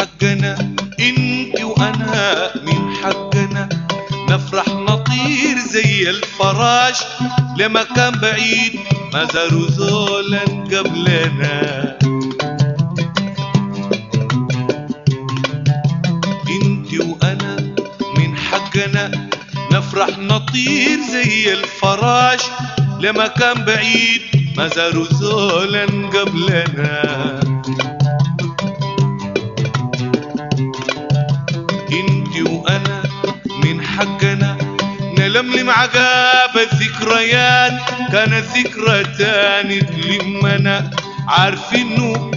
حقنا انت وانا، من حقنا نفرح نطير زي الفراش لمكان بعيد ما زاروا زولا قبلنا. انت وانا من حقنا نفرح نطير زي الفراش لمكان بعيد ما زاروا زولا قبلنا. انت وانا من حقنا نلملم عقاب الذكريات، كانت ذكرى تاني تلمنا. عارفينه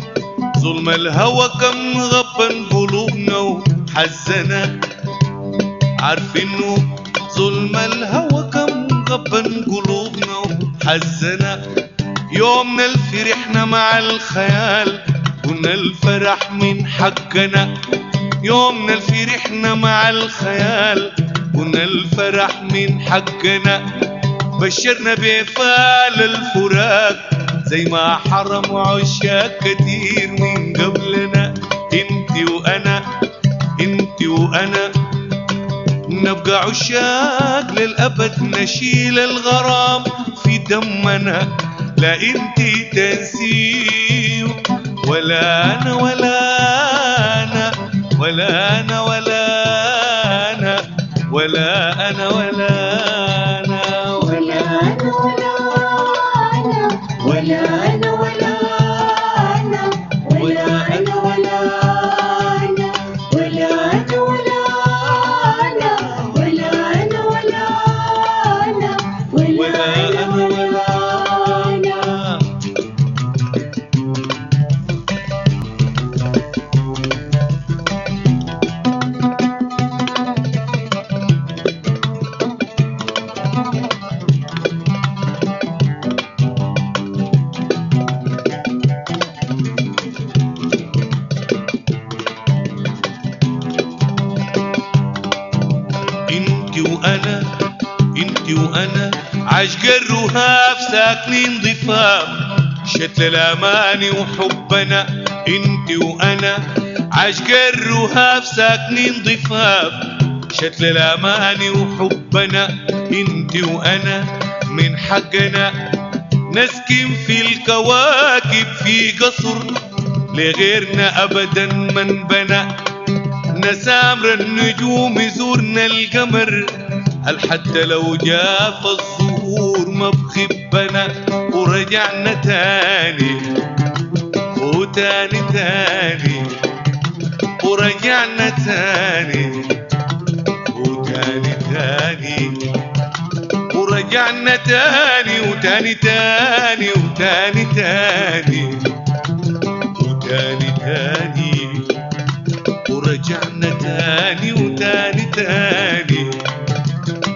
ظلم الهوى كم غبن قلوبنا وحزنا، عارفينه ظلم الهوى كم غبن قلوبنا وحزنا. يومنا الفرحنا مع الخيال قلنا الفرح من حقنا، يومنا الفرحنا مع الخيال قلنا الفرح من حقنا. بشرنا بفال الفراق زي ما حرم عشاق كتير من قبلنا. انت وانا انت وانا نبقى عشاق للأبد، نشيل الغرام في دمنا. لا انت تنسيه ولا انا ولا انا ولا انا ولا انا ولا انا ولا انا ولا انا ولا انا ولا انا ولا انا ولا انا ولا انا ولا انا ولا انا ولا انا ولا انا ولا انا. انت وانا عشق الرهاب ساكنين ضفاف شتل الاماني وحبنا. انت وانا عشق الرهاب ساكنين ضفاف شتل الاماني وحبنا. انت وانا من حقنا نسكن في الكواكب في قصر لغيرنا ابدا من بنى. نسامر النجوم يزورنا القمر حتى لو جاف الظهور ما بخبنا. ورجعنا تاني وتاني تاني ورجعنا تاني وتاني تاني ورجعنا تاني وتاني تاني وتاني تاني وتاني تاني ورجعنا تاني وتاني تاني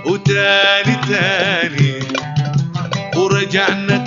وتاني تاني ورجعنا